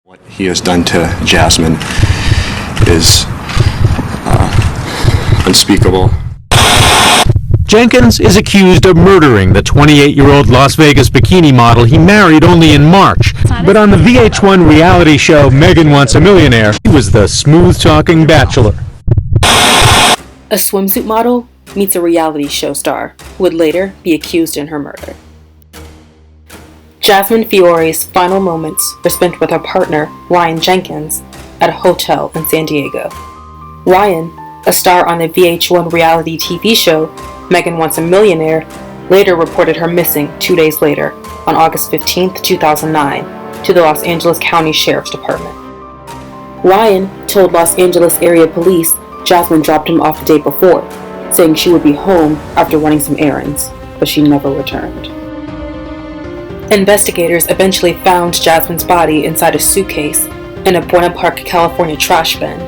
What he has done to Jasmine is unspeakable. Jenkins is accused of murdering the 28-year-old Las Vegas bikini model he married only in March. But on the VH1 reality show Megan Wants a Millionaire, he was the smooth-talking bachelor. A swimsuit model meets a reality show star who would later be accused in her murder. Jasmine Fiore's final moments were spent with her partner, Ryan Jenkins, at a hotel in San Diego. Ryan, a star on the VH1 reality TV show Megan Wants a Millionaire, later reported her missing 2 days later, on August 15, 2009, to the Los Angeles County Sheriff's Department. Ryan told Los Angeles area police Jasmine dropped him off the day before, saying she would be home after running some errands, but she never returned. Investigators eventually found Jasmine's body inside a suitcase in a Buena Park, California trash bin.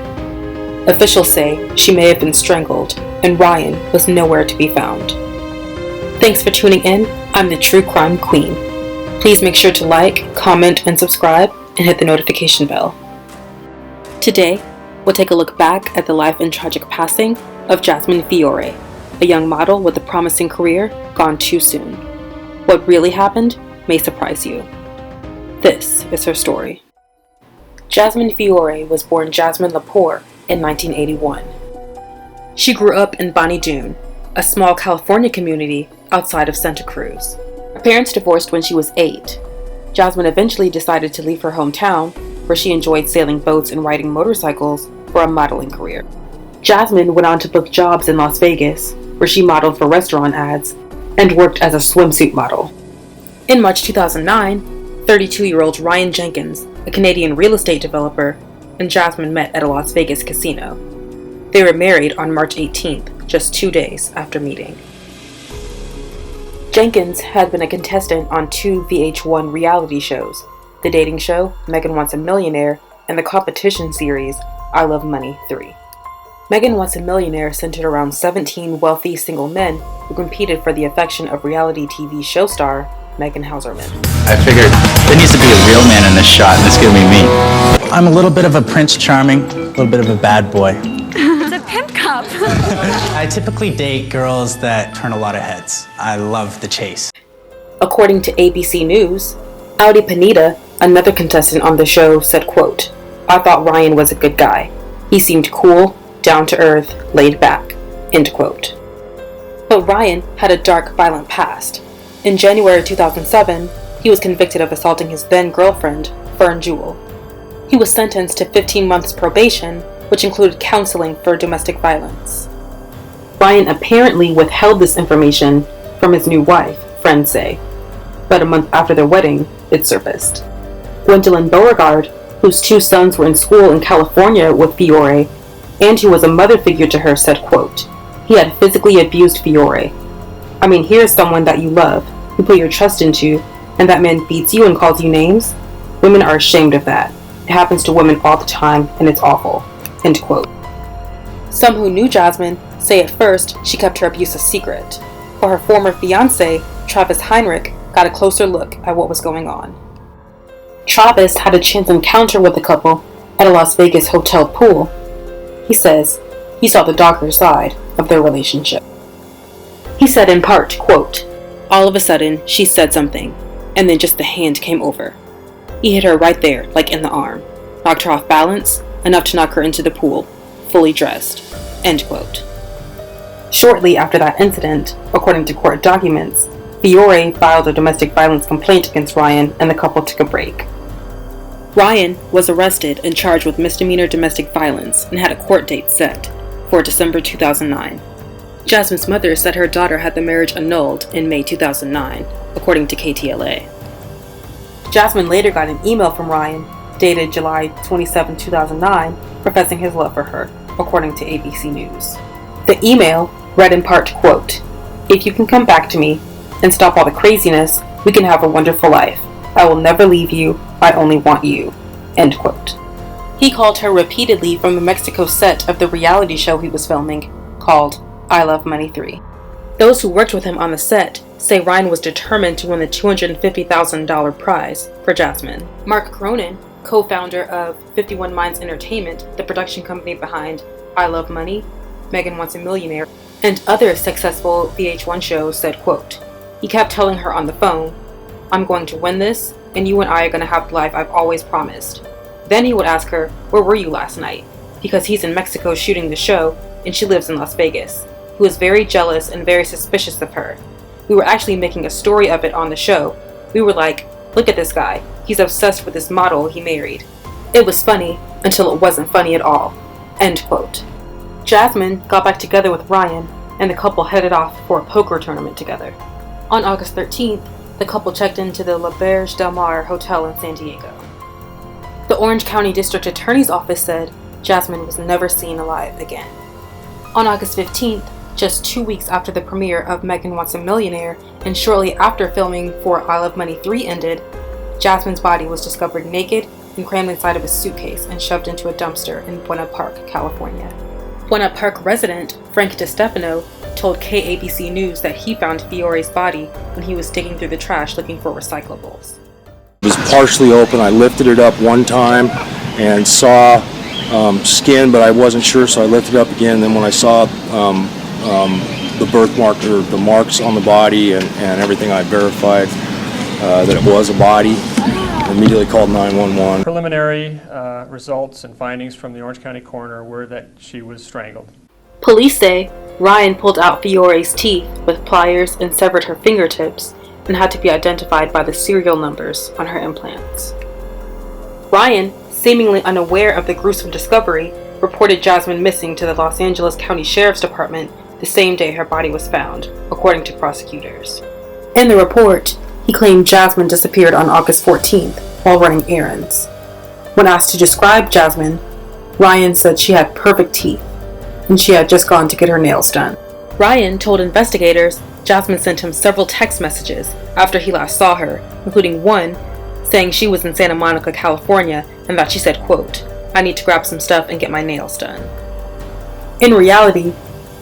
Officials say she may have been strangled, and Ryan was nowhere to be found. Thanks for tuning in. I'm the True Crime Queen. Please make sure to like, comment, and subscribe, and hit the notification bell. Today, we'll take a look back at the life and tragic passing of Jasmine Fiore, a young model with a promising career gone too soon. What really happened may surprise you. This is her story. Jasmine Fiore was born Jasmine Lepore in 1981. She grew up in Bonny Doon, a small California community outside of Santa Cruz. Her parents divorced when she was 8. Jasmine eventually decided to leave her hometown, where she enjoyed sailing boats and riding motorcycles, for a modeling career. Jasmine went on to book jobs in Las Vegas, where she modeled for restaurant ads and worked as a swimsuit model. In March 2009, 32-year-old Ryan Jenkins, a Canadian real estate developer, and Jasmine met at a Las Vegas casino. They were married on March 18th, just 2 days after meeting. Jenkins had been a contestant on 2 VH1 reality shows, the dating show Megan Wants a Millionaire and the competition series I Love Money 3. Megan Wants a Millionaire centered around 17 wealthy single men who competed for the affection of reality TV show star Megan Hauserman. I figured there needs to be a real man in this shot, and it's gonna be me. I'm a little bit of a Prince Charming, a little bit of a bad boy. It's a pimp cup. I typically date girls that turn a lot of heads. I love the chase. According to ABC News, Audi Pineda, another contestant on the show, said, quote, "I thought Ryan was a good guy. He seemed cool, down to earth, laid back," end quote. But Ryan had a dark, violent past. In January 2007, he was convicted of assaulting his then-girlfriend, Fern Jewell. He was sentenced to 15 months probation, which included counseling for domestic violence. Ryan apparently withheld this information from his new wife, friends say, but a month after their wedding, it surfaced. Gwendolyn Beauregard, whose 2 sons were in school in California with Fiore, and who was a mother figure to her, said, quote, "He had physically abused Fiore. I mean, here's someone that you love, you put your trust into, and that man beats you and calls you names? Women are ashamed of that. It happens to women all the time, and it's awful," end quote. Some who knew Jasmine say at first she kept her abuse a secret, but her former fiancé, Travis Heinrich, got a closer look at what was going on. Travis had a chance encounter with the couple at a Las Vegas hotel pool. He says he saw the darker side of their relationship. He said in part, quote, "All of a sudden, she said something, and then just the hand came over. He hit her right there, like in the arm, knocked her off balance, enough to knock her into the pool, fully dressed," end quote. Shortly after that incident, according to court documents, Fiore filed a domestic violence complaint against Ryan, and the couple took a break. Ryan was arrested and charged with misdemeanor domestic violence and had a court date set for December 2009. Jasmine's mother said her daughter had the marriage annulled in May 2009, according to KTLA. Jasmine later got an email from Ryan, dated July 27, 2009, professing his love for her, according to ABC News. The email read in part, quote, "If you can come back to me and stop all the craziness, we can have a wonderful life. I will never leave you. I only want you," end quote. He called her repeatedly from the Mexico set of the reality show he was filming, called I Love Money 3. Those who worked with him on the set say Ryan was determined to win the $250,000 prize for Jasmine. Mark Cronin, co-founder of 51 Minds Entertainment, the production company behind I Love Money, Megan Wants a Millionaire, and other successful VH1 shows, said, quote, "He kept telling her on the phone, 'I'm going to win this, and you and I are going to have the life I've always promised.' Then he would ask her, 'Where were you last night?' Because he's in Mexico shooting the show, and she lives in Las Vegas. He was very jealous and very suspicious of her. We were actually making a story of it on the show. We were like, look at this guy. He's obsessed with this model he married. It was funny until it wasn't funny at all." End quote. Jasmine got back together with Ryan, and the couple headed off for a poker tournament together. On August 13th, the couple checked into the La Berge Del Mar Hotel in San Diego. The Orange County District Attorney's Office said Jasmine was never seen alive again. On August 15th, just 2 weeks after the premiere of Megan Wants a Millionaire, and shortly after filming for I Love Money 3 ended, Jasmine's body was discovered naked and crammed inside of a suitcase and shoved into a dumpster in Buena Park, California. Buena Park resident Frank DiStefano told KABC News that he found Fiore's body when he was digging through the trash looking for recyclables. It was partially open. I lifted it up one time and saw skin, but I wasn't sure, so I lifted it up again. Then when I saw the birthmark or the marks on the body and everything, I verified that it was a body. Immediately called 911. Preliminary results and findings from the Orange County coroner were that she was strangled. Police say Ryan pulled out Fiore's teeth with pliers and severed her fingertips and had to be identified by the serial numbers on her implants. Ryan, seemingly unaware of the gruesome discovery, reported Jasmine missing to the Los Angeles County Sheriff's Department the same day her body was found, according to prosecutors. In the report, he claimed Jasmine disappeared on August 14th while running errands. When asked to describe Jasmine, Ryan said she had perfect teeth, and she had just gone to get her nails done. Ryan told investigators Jasmine sent him several text messages after he last saw her, including one saying she was in Santa Monica, California, and that she said, quote, "I need to grab some stuff and get my nails done." In reality,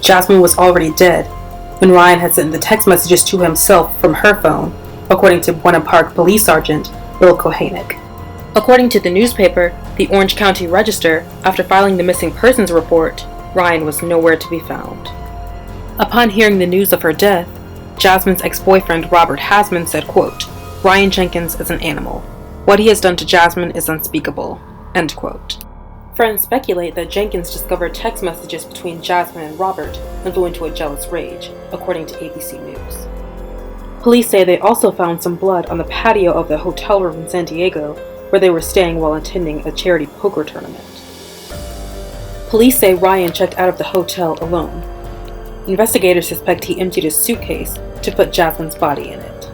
Jasmine was already dead, and Ryan had sent the text messages to himself from her phone, according to Buena Park Police Sergeant Bill Kohanek. According to the newspaper, the Orange County Register, after filing the missing persons report, Ryan was nowhere to be found. Upon hearing the news of her death, Jasmine's ex-boyfriend Robert Hasman said, quote, "Ryan Jenkins is an animal. What he has done to Jasmine is unspeakable." End quote. Friends speculate that Jenkins discovered text messages between Jasmine and Robert and flew into a jealous rage, according to ABC News. Police say they also found some blood on the patio of the hotel room in San Diego, where they were staying while attending a charity poker tournament. Police say Ryan checked out of the hotel alone. Investigators suspect he emptied his suitcase to put Jasmine's body in it.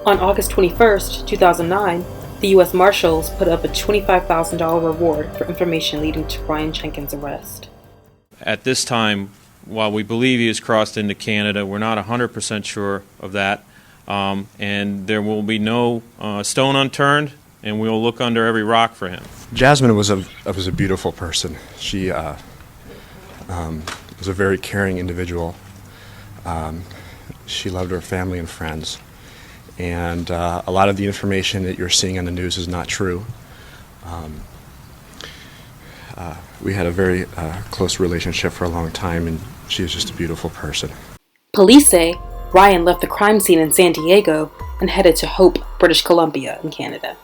On August 21st, 2009, the U.S. Marshals put up a $25,000 reward for information leading to Ryan Jenkins' arrest. At this time, while we believe he has crossed into Canada, we're not 100% sure of that, and there will be no stone unturned, and we'll look under every rock for him. Jasmine was a beautiful person. She was a very caring individual. She loved her family and friends. And a lot of the information that you're seeing on the news is not true. We had a very close relationship for a long time, and she was just a beautiful person. Police say Ryan left the crime scene in San Diego and headed to Hope, British Columbia in Canada.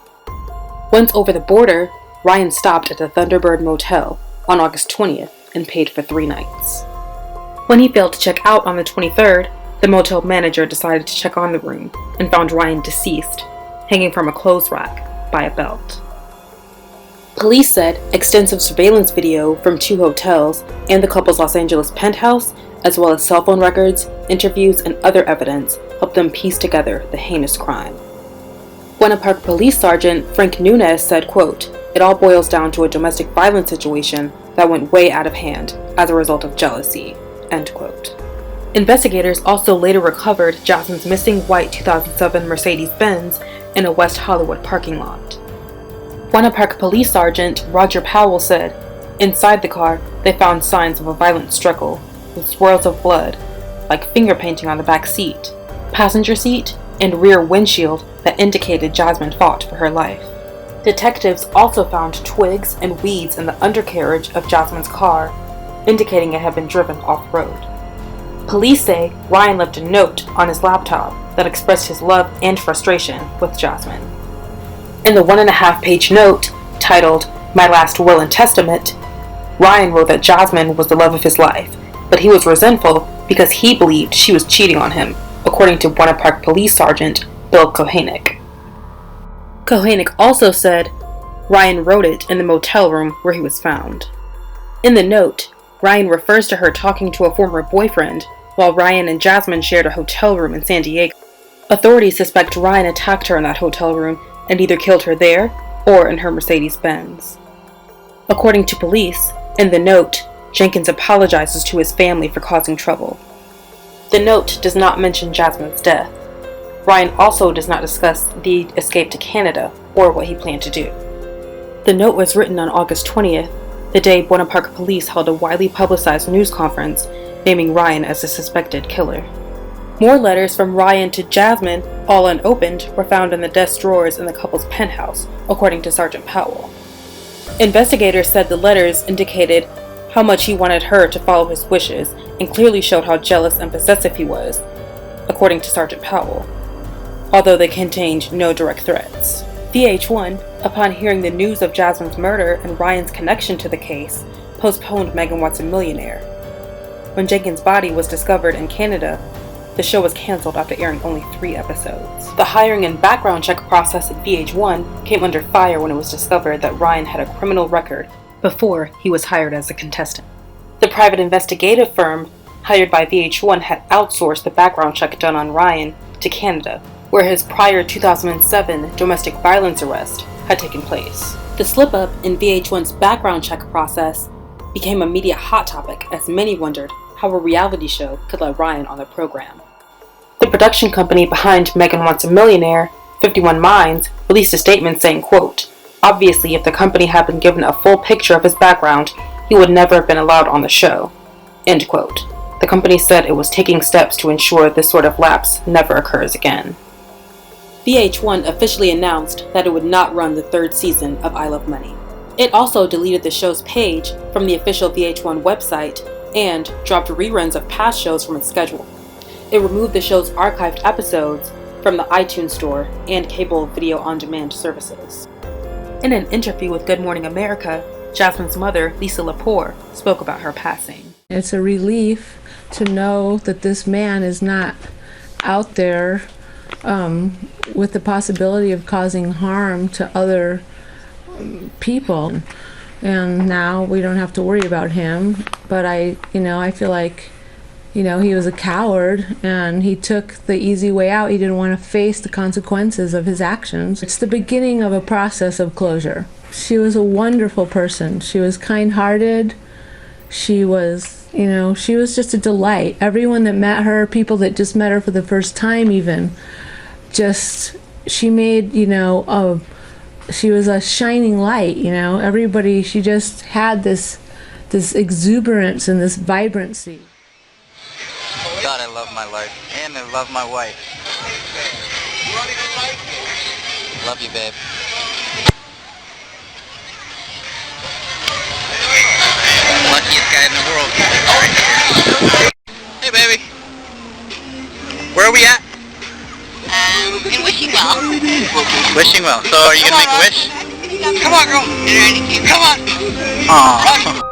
Once over the border, Ryan stopped at the Thunderbird Motel on August 20th and paid for 3 nights. When he failed to check out on the 23rd, the motel manager decided to check on the room and found Ryan deceased, hanging from a clothes rack by a belt. Police said extensive surveillance video from 2 hotels and the couple's Los Angeles penthouse, as well as cell phone records, interviews, and other evidence, helped them piece together the heinous crime. Buena Park Police Sergeant Frank Nunez said, quote, "It all boils down to a domestic violence situation that went way out of hand as a result of jealousy." End quote. Investigators also later recovered Jasmine's missing white 2007 Mercedes-Benz in a West Hollywood parking lot. Buena Park Police Sergeant Roger Powell said, "Inside the car, they found signs of a violent struggle, with swirls of blood, like finger painting on the back seat, passenger seat, and rear windshield that indicated Jasmine fought for her life." Detectives also found twigs and weeds in the undercarriage of Jasmine's car, indicating it had been driven off-road. Police say Ryan left a note on his laptop that expressed his love and frustration with Jasmine. In the 1.5-page note, titled "My Last Will and Testament," Ryan wrote that Jasmine was the love of his life, but he was resentful because he believed she was cheating on him, according to Buena Park Police Sergeant Bill Kohanek. Kohanek also said Ryan wrote it in the motel room where he was found. In the note, Ryan refers to her talking to a former boyfriend while Ryan and Jasmine shared a hotel room in San Diego. Authorities suspect Ryan attacked her in that hotel room and either killed her there or in her Mercedes-Benz. According to police, in the note, Jenkins apologizes to his family for causing trouble. The note does not mention Jasmine's death. Ryan also does not discuss the escape to Canada or what he planned to do. The note was written on August 20th, the day Buena Park Police held a widely publicized news conference naming Ryan as the suspected killer. More letters from Ryan to Jasmine, all unopened, were found in the desk drawers in the couple's penthouse, according to Sergeant Powell. Investigators said the letters indicated how much he wanted her to follow his wishes and clearly showed how jealous and possessive he was, according to Sergeant Powell, although they contained no direct threats. VH1, upon hearing the news of Jasmine's murder and Ryan's connection to the case, postponed Megan Wants a Millionaire. When Jenkins' body was discovered in Canada, the show was canceled after airing only 3 episodes. The hiring and background check process at VH1 came under fire when it was discovered that Ryan had a criminal record before he was hired as a contestant. The private investigative firm hired by VH1 had outsourced the background check done on Ryan to Canada, where his prior 2007 domestic violence arrest had taken place. The slip-up in VH1's background check process became a media hot topic as many wondered how a reality show could let Ryan on the program. The production company behind Megan Wants a Millionaire, 51 Minds, released a statement saying, quote, "Obviously, if the company had been given a full picture of his background, he would never have been allowed on the show." End quote. The company said it was taking steps to ensure this sort of lapse never occurs again. VH1 officially announced that it would not run the 3rd season of I Love Money. It also deleted the show's page from the official VH1 website and dropped reruns of past shows from its schedule. It removed the show's archived episodes from the iTunes Store and cable video on-demand services. In an interview with Good Morning America, Jasmine's mother, Lisa Lepore, spoke about her passing. It's a relief to know that this man is not out there with the possibility of causing harm to other people. And now we don't have to worry about him. But I feel like, he was a coward and he took the easy way out. He didn't want to face the consequences of his actions. It's the beginning of a process of closure. She was a wonderful person. She was kind-hearted. She was just a delight. Everyone that met her, people that just met her for the first time even, she made, she was a shining light, everybody, she just had this exuberance and this vibrancy. God, I love my life, and I love my wife. Love you, babe. Luckiest guy in the world. Right here. Hey, baby. Where are we at? In Wishing Well. Wishing Well. So are you gonna make a wish? Come on, girl. Come on. Aww.